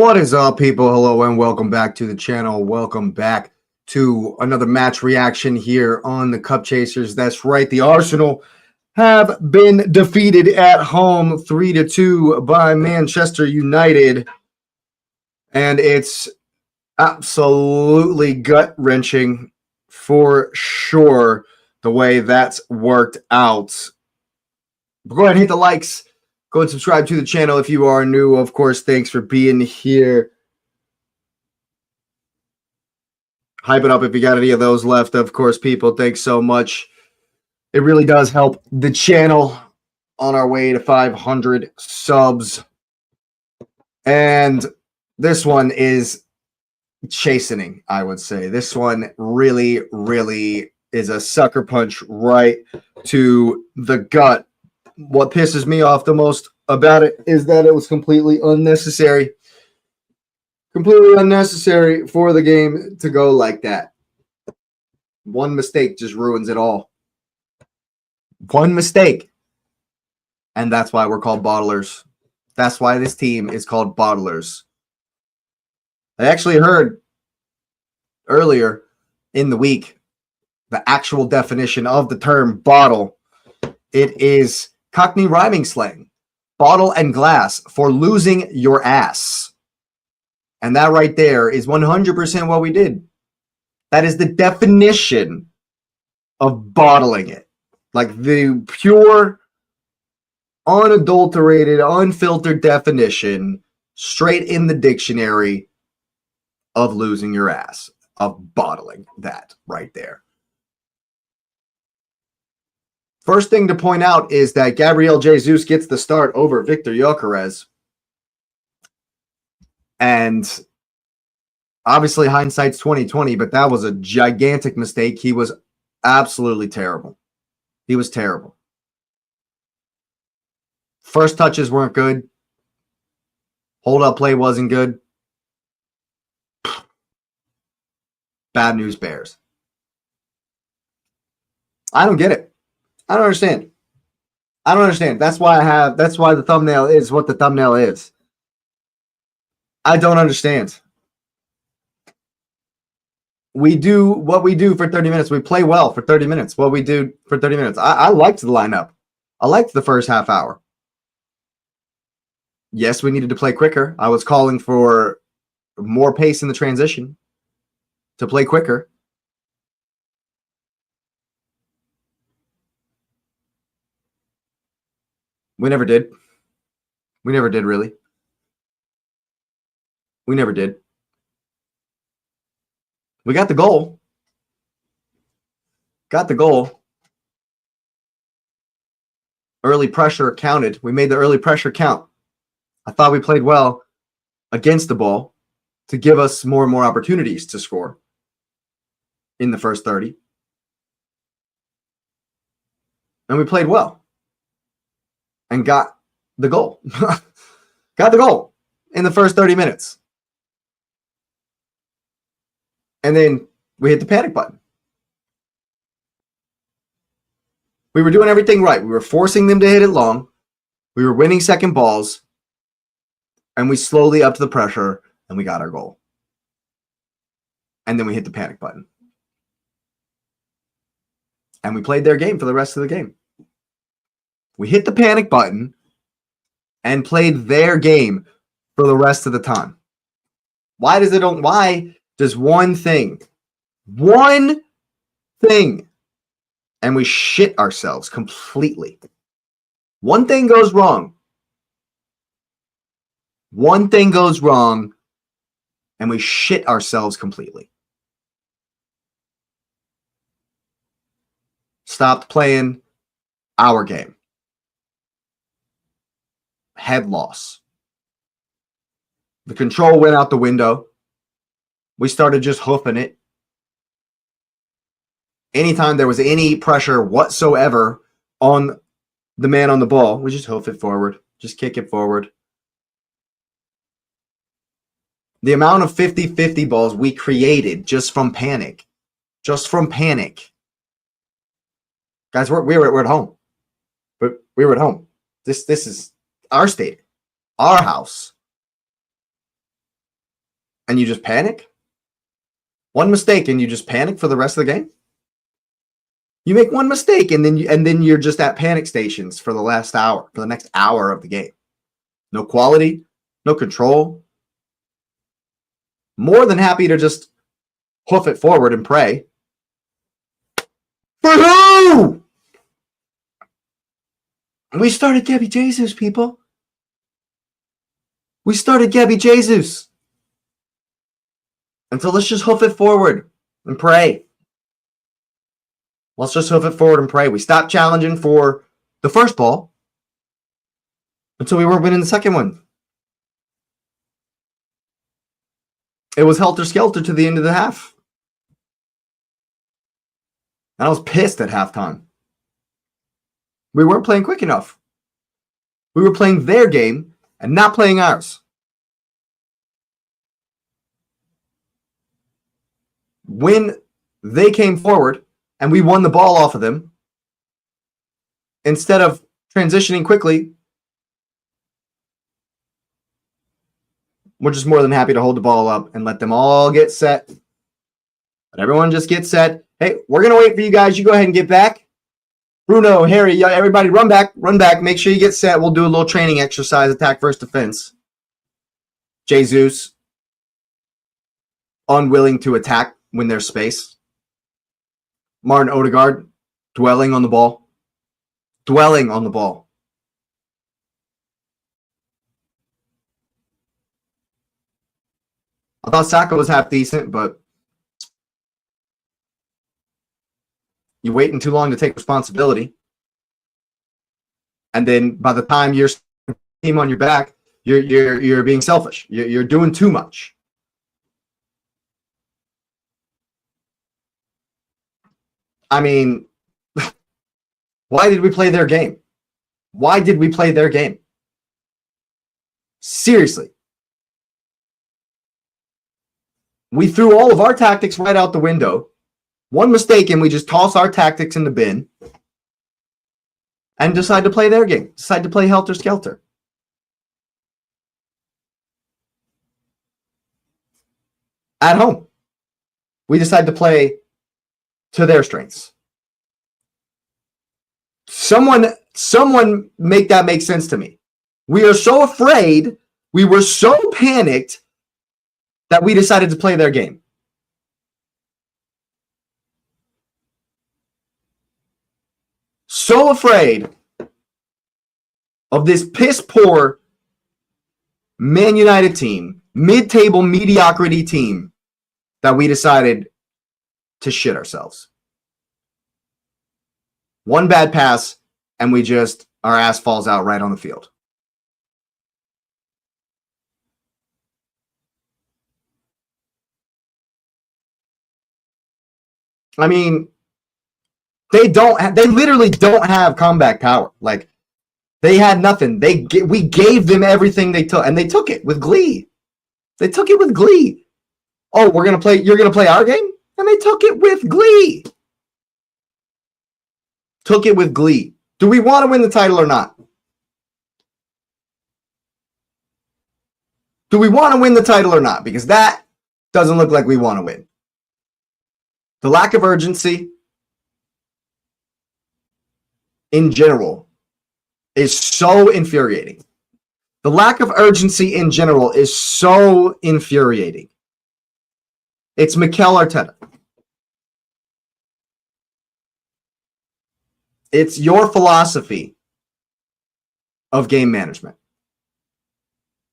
What is up, people? Hello and welcome back to the channel. Welcome back to another match reaction here on the Cup Chasers. That's right, the Arsenal have been defeated at home 3-2 by Manchester United. And it's absolutely gut-wrenching for sure the way that's worked out. But go ahead and hit the likes. Go and subscribe to the channel if you are new. Of course, thanks for being here. Hype it up if you got any of those left. Of course, people, thanks so much. It really does help the channel on our way to 500 subs. And this one is chastening, I would say. This one really, really is a sucker punch right to the gut. What pisses me off the most about it is that it was completely unnecessary. Completely unnecessary for the game to go like that. One mistake just ruins it all. One mistake. And that's why we're called bottlers. That's why this team is called bottlers. I actually heard earlier in the week the actual definition of the term bottle. It is Cockney rhyming slang, bottle and glass for losing your ass. And that right there is 100% what we did. That is the definition of bottling it. Like the pure, unadulterated, unfiltered definition, straight in the dictionary of losing your ass, of bottling that right there. First thing to point out is that Gabriel Jesus gets the start over Victor Gyökeres. And obviously hindsight's 2020, but that was a gigantic mistake. He was absolutely terrible. He was terrible. First touches weren't good. Hold-up play wasn't good. Bad news bears. I don't get it. I don't understand. I don't understand. That's why the thumbnail is what the thumbnail is. I don't understand. We do what we do for 30 minutes. We play well for 30 minutes. What we do for 30 minutes. I liked the lineup. I liked the first half hour. Yes, we needed to play quicker. I was calling for more pace in the transition to play quicker. We never did. We never did, really. We never did. We got the goal. Got the goal. Early pressure counted. We made the early pressure count. I thought we played well against the ball to give us more and more opportunities to score in the first 30. And we played well. And got the goal. Got the goal in the first 30 minutes. And then we hit the panic button. We were doing everything right. We were forcing them to hit it long. We were winning second balls. And we slowly upped the pressure and we got our goal. And then we hit the panic button. And we played their game for the rest of the game. We hit the panic button and played their game for the rest of the time. Why does one thing, and we shit ourselves completely. One thing goes wrong. One thing goes wrong, and we shit ourselves completely. Stopped playing our game. Head loss. The control went out the window. We started just hoofing it. Anytime there was any pressure whatsoever on the man on the ball, we just hoof it forward. Just kick it forward. The amount of 50-50 balls we created just from panic. Just from panic. Guys, we were at home. But we were at home. This is our state, our house. and you just panic? One mistake and you just panic for the rest of the game? You make one mistake and then you're just at panic stations for the last hour, for the next hour of the game. No quality, no control. More than happy to just hoof it forward and pray. For who? We started Gabby Jesus, people. We started Gabby Jesus. And so let's just hoof it forward and pray. Let's just hoof it forward and pray. We stopped challenging for the first ball until we weren't winning the second one. It was helter-skelter to the end of the half. And I was pissed at halftime. We weren't playing quick enough. We were playing their game and not playing ours. When they came forward and we won the ball off of them, instead of transitioning quickly, we're just more than happy to hold the ball up and let them all get set. Let everyone just get set. Hey, we're going to wait for you guys. You go ahead and get back. Bruno, Harry, everybody run back. Run back. Make sure you get set. We'll do a little training exercise, attack versus defense. Jesus, unwilling to attack when there's space. Martin Odegaard, dwelling on the ball. Dwelling on the ball. I thought Saka was half decent, but you're waiting too long to take responsibility. And then by the time you're team on your back, you're being selfish. You're doing too much. I mean, why did we play their game? Why did we play their game? Seriously. We threw all of our tactics right out the window. One mistake and we just toss our tactics in the bin and decide to play their game. Decide to play helter-skelter. At home. We decide to play to their strengths. Someone make that make sense to me. We are so afraid, we were so panicked that we decided to play their game. So afraid of this piss-poor Man United team, mid-table mediocrity team, that we decided to shit ourselves. One bad pass, and our ass falls out right on the field. I mean, they literally don't have comeback power. Like, they had nothing. We gave them everything they took, and they took it with glee. They took it with glee. Oh, you're going to play our game? And they took it with glee. Took it with glee. Do we want to win the title or not? Do we want to win the title or not? Because that doesn't look like we want to win. The lack of urgency in general is so infuriating. The lack of urgency in general is so infuriating. It's Mikel Arteta. It's your philosophy of game management.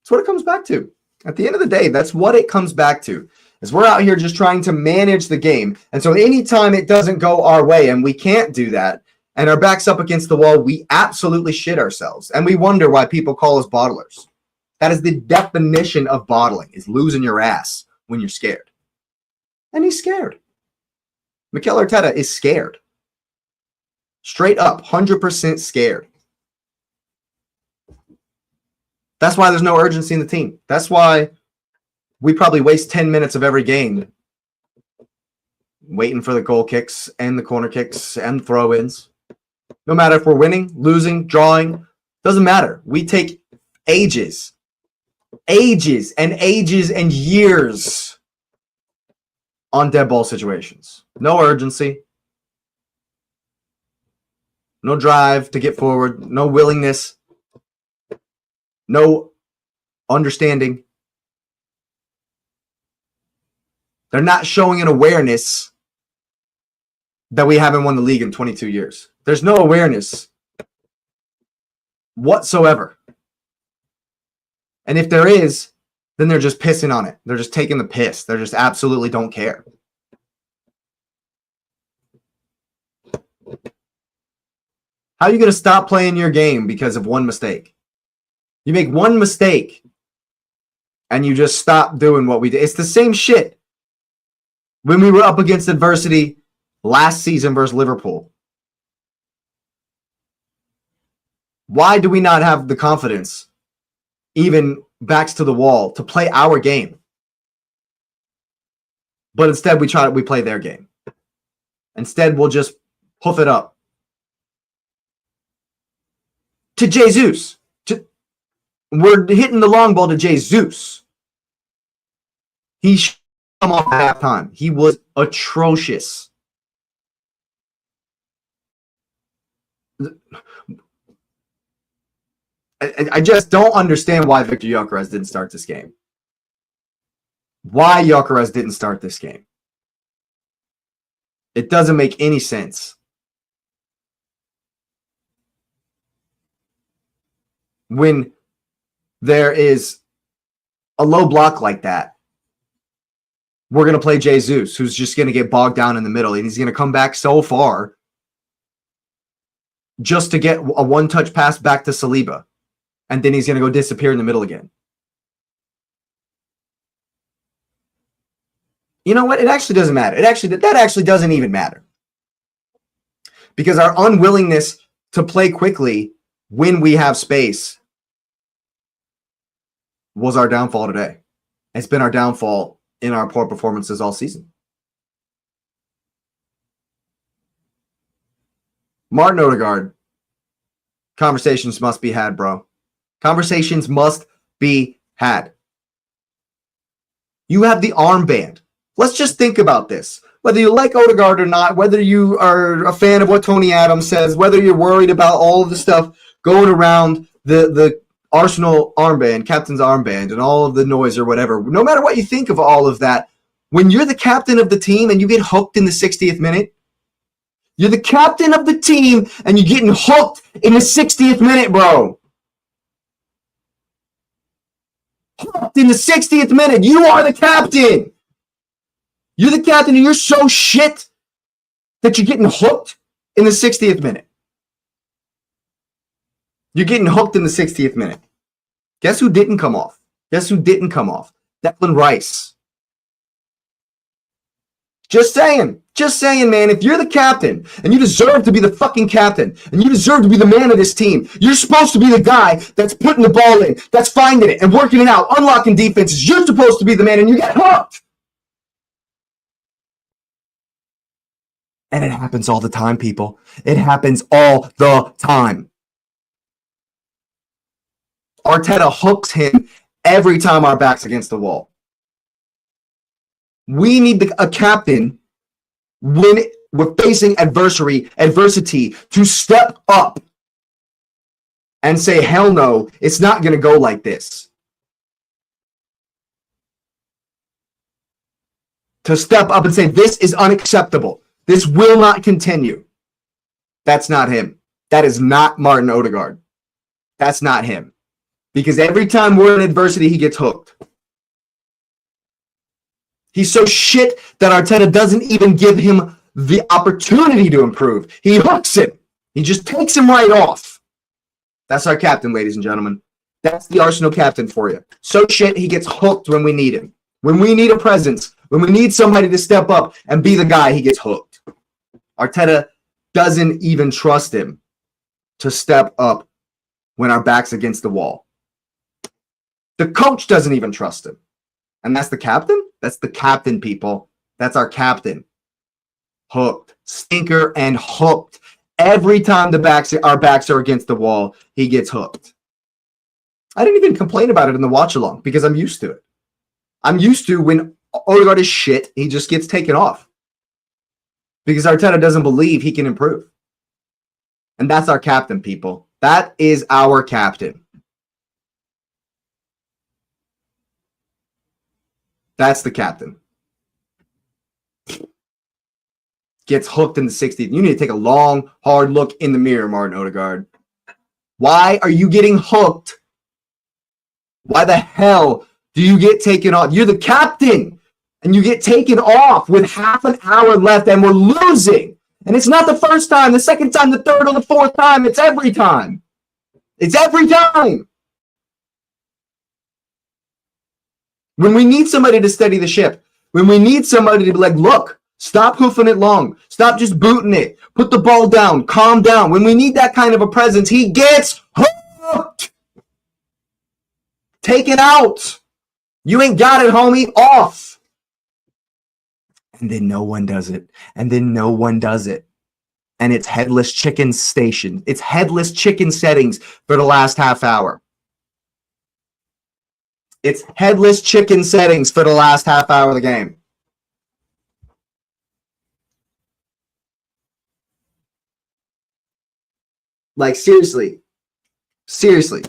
That's what it comes back to. At the end of the day, that's what it comes back to. Is we're out here just trying to manage the game. And so anytime it doesn't go our way and we can't do that, and our back's up against the wall, we absolutely shit ourselves. And we wonder why people call us bottlers. That is the definition of bottling, is losing your ass when you're scared. And he's scared. Mikel Arteta is scared. Straight up, 100% scared. That's why there's no urgency in the team. That's why we probably waste 10 minutes of every game waiting for the goal kicks and the corner kicks and throw-ins. No matter if we're winning, losing, drawing, doesn't matter. We take ages ages and ages and years on dead ball situations. No urgency. No drive to get forward. No willingness. No understanding. They're not showing an awareness that we haven't won the league in 22 years. There's no awareness whatsoever. And if there is, then they're just pissing on it. They're just taking the piss. They just absolutely don't care. How are you going to stop playing your game because of one mistake? You make one mistake and you just stop doing what we did. It's the same shit when we were up against adversity last season versus Liverpool. Why do we not have the confidence, even backs to the wall, to play our game? But instead we play their game. Instead we'll just hoof it up to Jesus. We're hitting the long ball to Jesus. He should come off at halftime. He was atrocious. I just don't understand why Victor Gyökeres didn't start this game. Why Gyökeres didn't start this game. It doesn't make any sense. When there is a low block like that, we're going to play Jesus, who's just going to get bogged down in the middle, and he's going to come back so far just to get a one-touch pass back to Saliba. And then he's going to go disappear in the middle again. You know what? It actually doesn't matter. That actually doesn't even matter. Because our unwillingness to play quickly when we have space was our downfall today. It's been our downfall in our poor performances all season. Martin Odegaard, conversations must be had, bro. Conversations must be had. You have the armband. Let's just think about this. Whether you like Odegaard or not, whether you are a fan of what Tony Adams says, whether you're worried about all of the stuff going around the Arsenal armband, captain's armband, and all of the noise or whatever, no matter what you think of all of that, when you're the captain of the team and you get hooked in the 60th minute, you're the captain of the team and you're getting hooked in the 60th minute, bro. Hooked in the 60th minute. You are the captain. You're the captain and you're so shit that you're getting hooked in the 60th minute. You're getting hooked in the 60th minute. Guess who didn't come off? Guess who didn't come off? Declan Rice. Just saying, man, if you're the captain and you deserve to be the fucking captain and you deserve to be the man of this team, you're supposed to be the guy that's putting the ball in, that's finding it and working it out, unlocking defenses. You're supposed to be the man and you get hooked. And it happens all the time, people. It happens all the time. Arteta hooks him every time our back's against the wall. We need a captain when we're facing adversity to step up and say, hell no, it's not going to go like this. To step up and say, this is unacceptable. This will not continue. That's not him. That is not Martin Odegaard. That's not him. Because every time we're in adversity, he gets hooked. He's so shit that Arteta doesn't even give him the opportunity to improve. He hooks him. He just takes him right off. That's our captain, ladies and gentlemen. That's the Arsenal captain for you. So shit, he gets hooked when we need him. When we need a presence, when we need somebody to step up and be the guy, he gets hooked. Arteta doesn't even trust him to step up when our back's against the wall. The coach doesn't even trust him. And that's the captain? That's the captain, people. That's our captain. Hooked. Stinker and hooked. Every time our backs are against the wall, he gets hooked. I didn't even complain about it in the watch along because I'm used to it. I'm used to when Odegaard is shit, he just gets taken off because Arteta doesn't believe he can improve. And that's our captain, people. That is our captain. That's the captain. Gets hooked in the 60th. You need to take a long, hard look in the mirror, Martin Odegaard. Why are you getting hooked? Why the hell do you get taken off? You're the captain, and you get taken off with half an hour left, and we're losing. And it's not the first time, the second time, the third, or the fourth time. It's every time. It's every time. When we need somebody to steady the ship, when we need somebody to be like, look, stop hoofing it long. Stop just booting it. Put the ball down. Calm down. When we need that kind of a presence, he gets hooked. Taken out. You ain't got it, homie. Off. And then no one does it. And then no one does it. And it's headless chicken station. It's headless chicken settings for the last half hour. It's headless chicken settings for the last half hour of the game. Like, seriously. Seriously.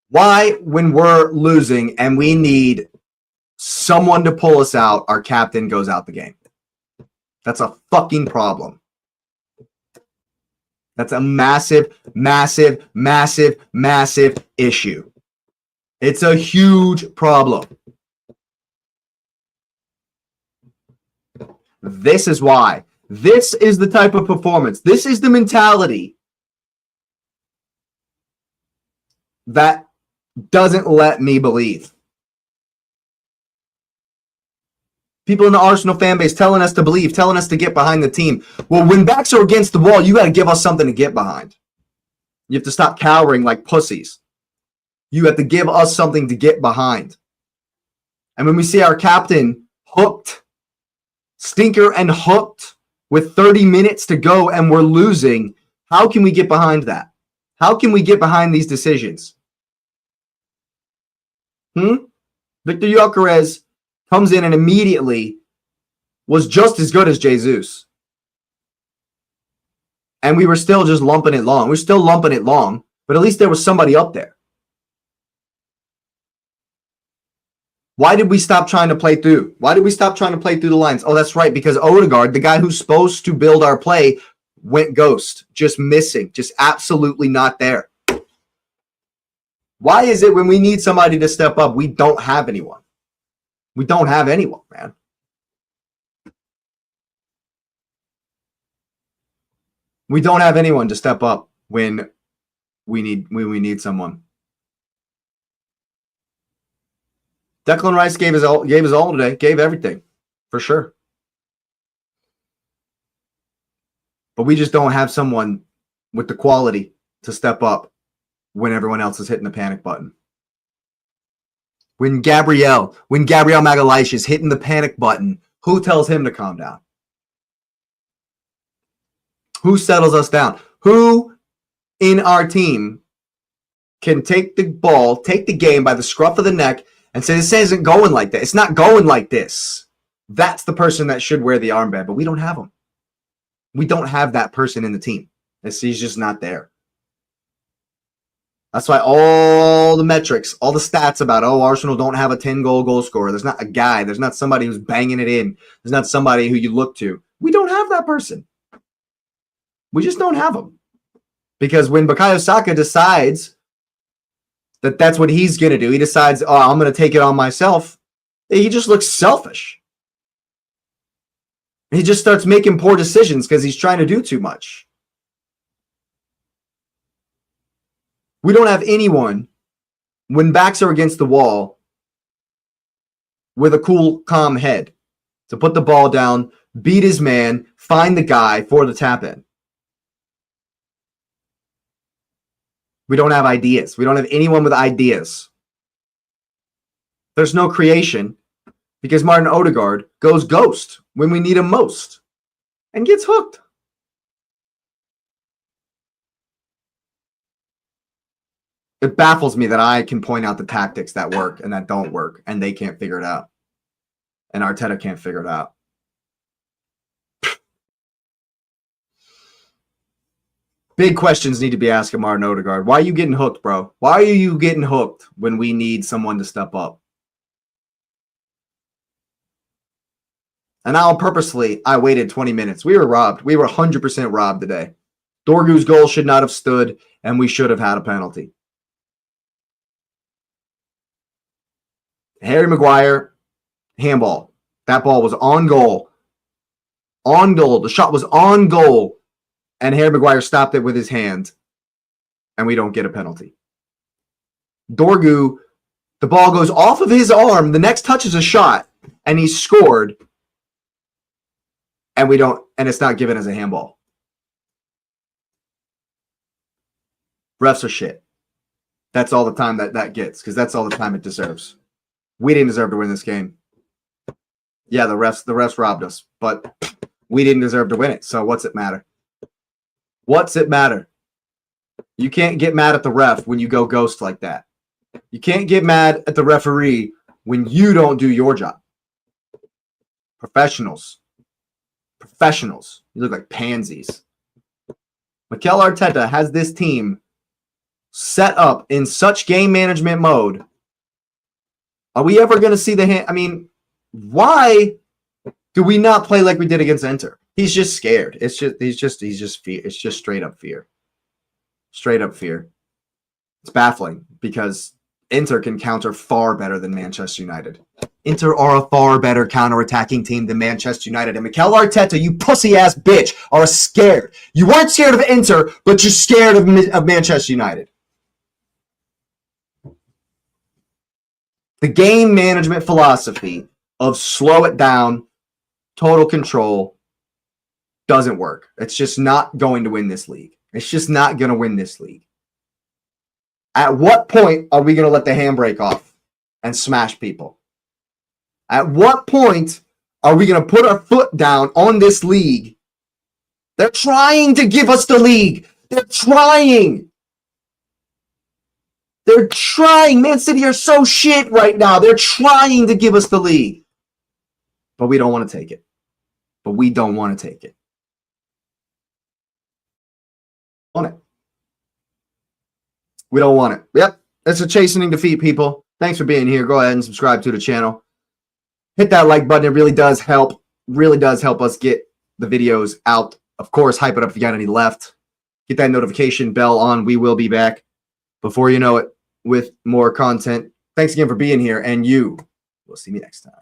Why, when we're losing and we need someone to pull us out, our captain goes out the game? That's a fucking problem. That's a massive, massive, massive, massive issue. It's a huge problem. This is why. This is the type of performance. This is the mentality that doesn't let me believe. People in the Arsenal fan base telling us to believe, telling us to get behind the team. Well, when backs are against the wall, you got to give us something to get behind. You have to stop cowering like pussies. You have to give us something to get behind. And when we see our captain hooked, stinker and hooked with 30 minutes to go and we're losing, how can we get behind that? How can we get behind these decisions? Victor Gyökeres comes in and immediately was just as good as Jesus. And we were still just lumping it long. We're still lumping it long, but at least there was somebody up there. Why did we stop trying to play through? Why did we stop trying to play through the lines? Oh, that's right, because Odegaard, the guy who's supposed to build our play, went ghost, just missing, just absolutely not there. Why is it when we need somebody to step up, we don't have anyone? We don't have anyone, man. We don't have anyone to step up when we need someone. Declan Rice gave his all today, gave everything, for sure. But we just don't have someone with the quality to step up when everyone else is hitting the panic button. When Gabriel Magalhaes is hitting the panic button, who tells him to calm down? Who settles us down? Who in our team can take the ball, take the game by the scruff of the neck and say, this isn't going like that. It's not going like this. That's the person that should wear the armband, but we don't have him. We don't have that person in the team. He's just not there. That's why all the metrics, all the stats about, Arsenal don't have a 10-goal goal scorer. There's not a guy. There's not somebody who's banging it in. There's not somebody who you look to. We don't have that person. We just don't have him. Because when Bukayo Saka decides that that's what he's going to do, he decides, I'm going to take it on myself, he just looks selfish. He just starts making poor decisions because he's trying to do too much. We don't have anyone when backs are against the wall with a cool, calm head to put the ball down, beat his man, find the guy for the tap in. We don't have ideas. We don't have anyone with ideas. There's no creation because Martin Odegaard goes ghost when we need him most and gets hooked. It baffles me that I can point out the tactics that work and that don't work, and they can't figure it out. And Arteta can't figure it out. Big questions need to be asked of Martin Odegaard. Why are you getting hooked, bro? Why are you getting hooked when we need someone to step up? And now purposely, I waited 20 minutes. We were robbed. We were 100% robbed today. Dorgu's goal should not have stood, and we should have had a penalty. Harry Maguire, handball. That ball was on goal. On goal. The shot was on goal. And Harry Maguire stopped it with his hand. And we don't get a penalty. Dorgu, the ball goes off of his arm. The next touch is a shot. And he scored. And we don't, and it's not given as a handball. Refs are shit. That's all the time that gets, because that's all the time it deserves. We didn't deserve to win this game. Yeah, the refs robbed us, but we didn't deserve to win it. So what's it matter? What's it matter? You can't get mad at the ref when you go ghost like that. You can't get mad at the referee when you don't do your job. Professionals. Professionals. You look like pansies. Mikel Arteta has this team set up in such game management mode. Are we ever going to see the hand? I mean, why do we not play like we did against Inter? He's just scared. He's just fear. It's just straight up fear. Straight up fear. It's baffling because Inter can counter far better than Manchester United. Inter are a far better counter-attacking team than Manchester United. And Mikel Arteta, you pussy-ass bitch, are scared. You weren't scared of Inter, but you're scared of Manchester United. The game management philosophy of slow it down, total control, doesn't work. It's just not going to win this league. It's just not going to win this league. At what point are we going to let the handbrake off and smash people? At what point are we going to put our foot down on this league? They're trying to give us the league. They're trying. They're trying. Man City are so shit right now. They're trying to give us the league. But we don't want to take it. But we don't want to take it. On it. We don't want it. Yep. That's a chastening defeat, people. Thanks for being here. Go ahead and subscribe to the channel. Hit that like button. It really does help. Really does help us get the videos out. Of course, hype it up if you got any left. Get that notification bell on. We will be back before you know it with more content. Thanks again for being here, and you will see me next time.